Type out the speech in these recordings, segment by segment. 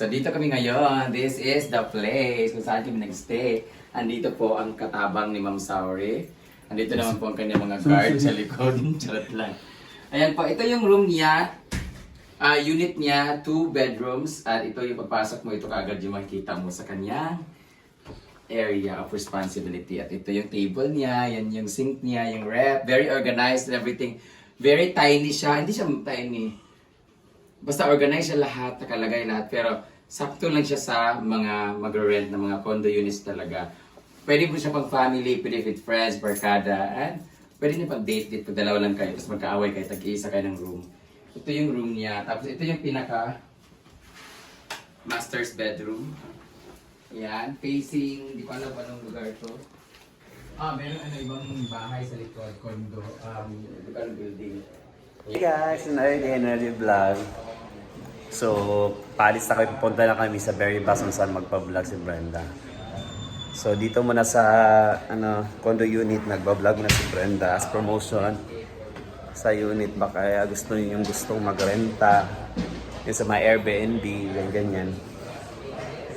So dito kami ngayon. This is the place kung saan kami nag-stay. Andito po ang katabang ni Ma'am Sauri. Andito naman po ang kanyang mga guard sa likod. Charot lang. Ayan po, ito yung room niya. Unit niya, 2 bedrooms. At ito yung pagpasok mo, ito kaagad yung makikita mo sa kanyang area of responsibility. At ito yung table niya, yan yung sink niya, yung ref. Very organized and everything. Very tiny siya. Hindi siya tiny. Basta organize siya lahat, nakalagay lahat. Pero sakto lang siya sa mga magre-rent na mga condo units talaga. Pwede po siya pang family, pwede with friends, barkada, and pwede niya pang date pag dalawa lang kayo, tapos magkaaway kayo, tag-iisa kayo ng room. Ito yung room niya. Tapos ito yung pinaka master's bedroom. Ayan, facing, di ko alam anong lugar to. Meron ibang bahay sa likod, condo, lugar building. Hey guys, another vlog. So, paalis na kami, pupunta na kami sa Berry Blossom saan magpa-vlog si Brenda. So, dito muna sa condo unit, nagba-vlog na si Brenda as promotion sa unit. Baka gusto niyo yung gustong magrenta, yung sa mga Airbnb, ganyan.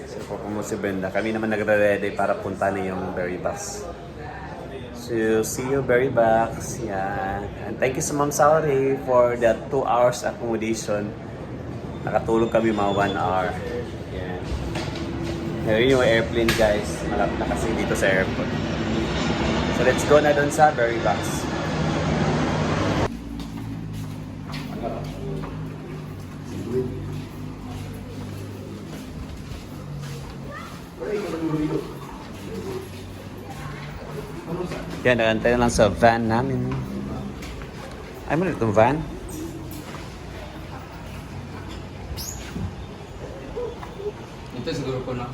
So, promote si Brenda. Kami naman nagre-ready para punta na yung Berry Box. So, see you very box. Yan. And thank you sa Ma'am Sauri for the 2 hours accommodation. Nakatulog kami mga 1 hour. Yan. Ngayon yung airplane guys. Malapit na kasi dito sa airport. So let's go na dun sa Berry Box. Yan, nagantay na lang sa van namin. Ay mo na itong van? Ito siguro po na.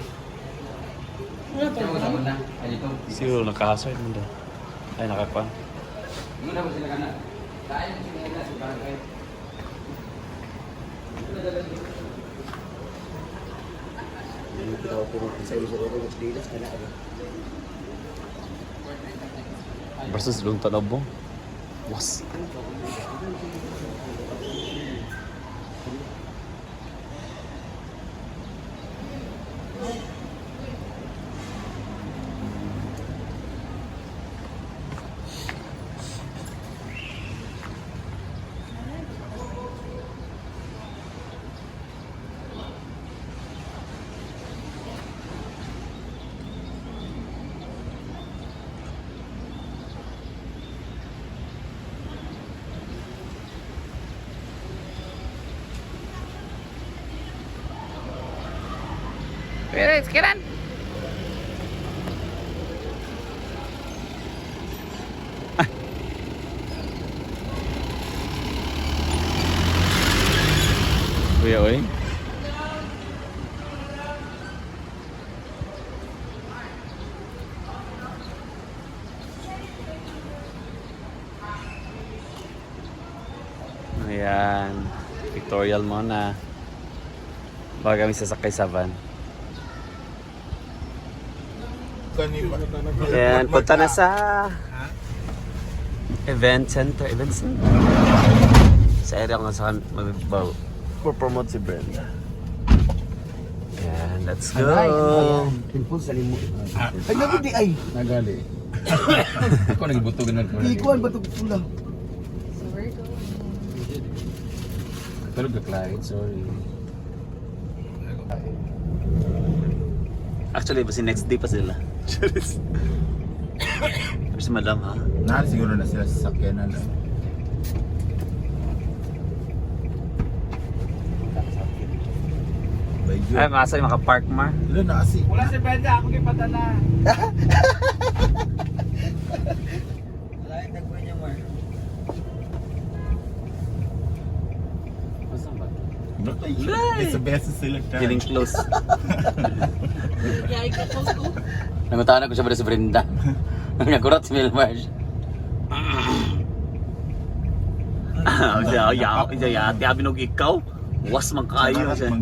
Ito mo na. Ay, ito. Siguro nakahasard mo daw. Ay, nakakuha. Muna mo sila ka na. Tayo mo sila na sa barangay. Versus belum tak nabung. Was. Pero sekarang. Kuya, oi. Ayan. Pictorial muna. Bago kami sasakay sa van. Ayan, punta na sa event center. Sa area nga sa mag-promote si Brenda. Ayan, let's go! Pimpon sa limo. Ay, nabi di ay. Nagali. Ako nagibutugan ng pula. Ikuan ba ito pula? Pero Clyde, sorry. Actually, kasi next day pa sila. Pero si Madam ha? Siguro na sila sa sakyanan. Ay, masa yung makapark mar. Wala na kasi. Wala si Brenda, ako kayo padala. Wala yung tagpo niya, Mar. Masa ba? It's the best sila. Getting close. Kaya ikaw ko. Nanguntahan ako siya ba sa Brenda. Nagkurat si Milmars. Ate abinog ikaw. Was man kayo siya.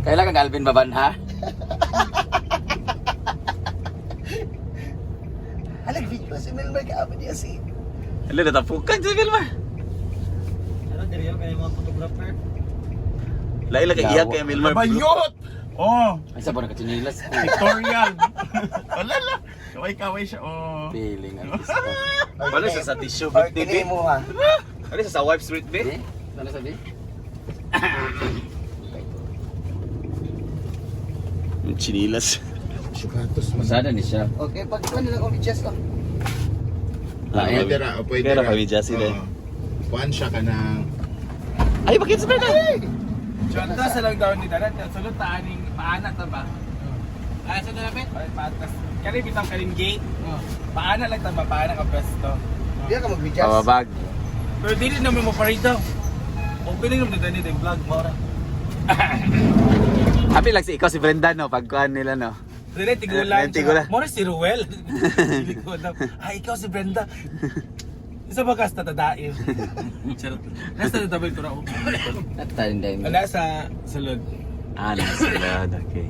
Kailan kang Alvin Babanha? Alag video si Melmar ka apa dia si. Hello, natapukan si Vilmar. Ano, diri yung kayo mga photographer? Laila kay iya kay Vilmar. Bayot. Oh, Ay, sa ba nakachinilas? pictorial. Wala lang. Kaway-kaway siya. Oh. Feeling artista. Wala siya sa tissue, Or kini mo ha. Wala siya sa wipe street, Eh? Ano sabi? Chinilas. Sugatos. Masada ni siya. Okay, pag ano lang kung i-just lang. Lain. Pwede ra, pwede Pero ra. kami Jassy din. Oo. Kuhaan siya ka ng... Ay, bakit sa Brenda? Jonta sa lang daw ni Darat. Sulod ta aning paana ta ba? Ay sa dapat? Ay patas. Kani bitang kanin gate. Paana lang ta ba? Paana ka pwesto. Di ka mag-adjust. Pababag. Pero dili naman mo pa rito. Opening naman na din vlog mo ra. Happy lang si ikaw si Brenda no pagkuhan nila no. Dili tigulan. Tigulan. Mo si Ruel. Dili ko daw. Ay ikaw si Brenda. Isa ba kasta tadain? Charot. Nasa tabay ko ra. At tayo din. Wala sa sulod. Ah, nasa okay.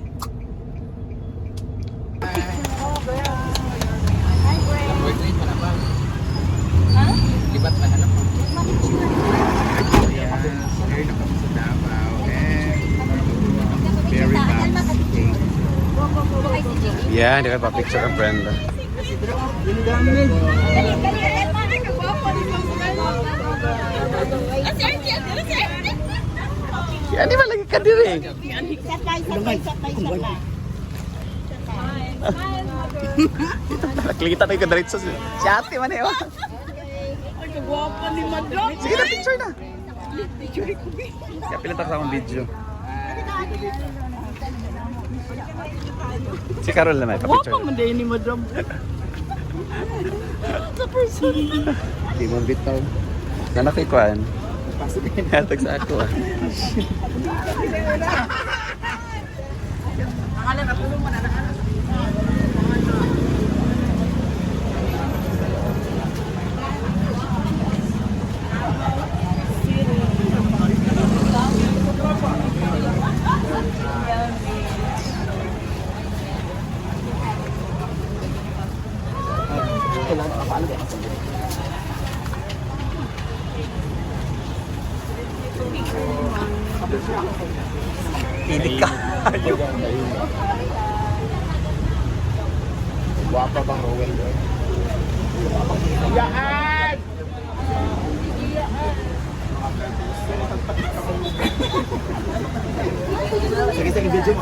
Portrait pa na ba? Ha? Libat na hanap mo. Here na kami sa Davao. And... Very nice. Yeah, di ka pa picture ang Brenda. Yan di ba lagi ka diri? Nakikita tayo ka diretso si ate man eh. oh. Sige na, picture na. Kaya pilantak sa akong video. Si Carol naman, pa-picture. Wapa man din ni Madam. Sa person. Di mo bitaw. Nanakikuan. Hatag sa ako ah. Hindi ka. Guwapa bang Rowell? Sige, sige, video mo.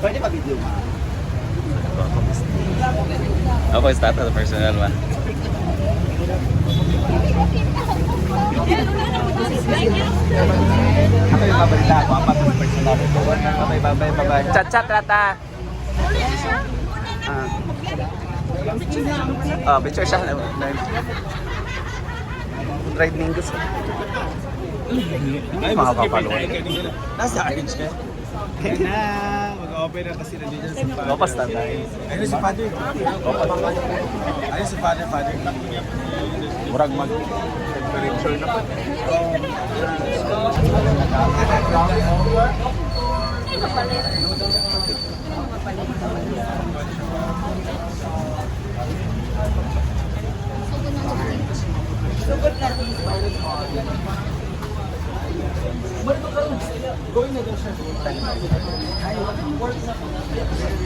Pwede pa video mo. Ako is tata sa personal one. Ako yung pabalita ako, apat sa personal. Bye. Chat rata. Picture siya. Ride Mingus. Ay, mga papalo. Nasa akin siya. Na, mag-open na kasi nandito sa father. Lopas na tayo. Ayun si father. Ayun si father. Murag mag-temperature na pa.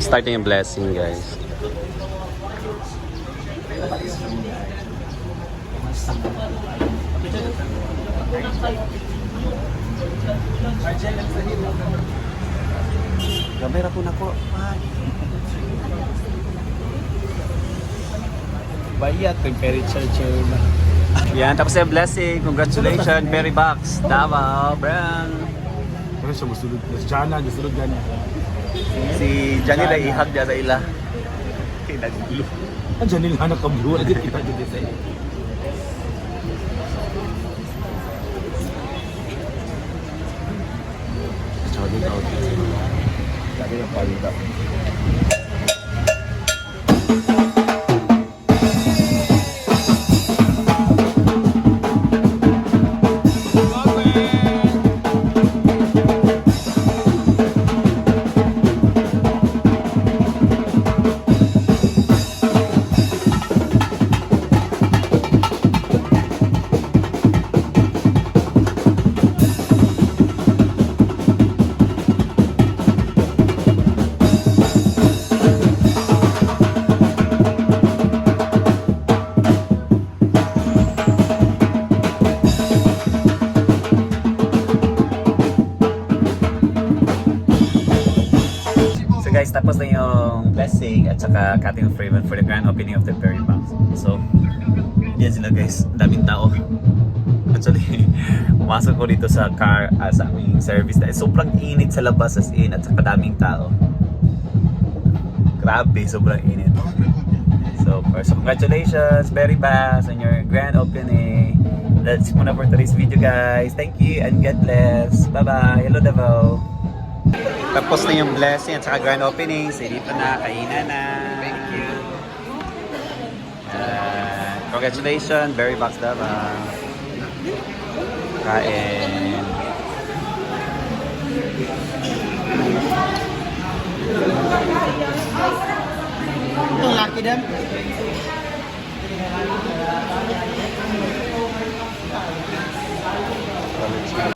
Starting a blessing, guys. Kamera po na po. Bayat, temperature na. Yan, tapos yung blessing. Congratulations, Berry Box. Davao, Brand. Pero siya musulod. Si Jana, gusulod gani. Si Johnny na ihag niya sa ila. Kinaglo. Andiyan nila anak ka bro. Agad kita dito sa iyo. Shout out. Sabi ng palita. tapos na yung blessing at saka cutting of ribbon for the grand opening of the Berry Box. So, yan sila guys. Ang daming tao. Actually, pumasok ko dito sa car, sa aming service na sobrang init sa labas as in at saka daming tao. Grabe, sobrang init. So, first, congratulations, Berry Box, on your grand opening. That's muna for today's video guys. Thank you and God bless. Bye-bye. Hello Davao. Tapos na yung blessing at saka grand opening. So, dito na, kainan na. Thank you. Congratulations, Berry Box Davao. Kain. Ito, laki din.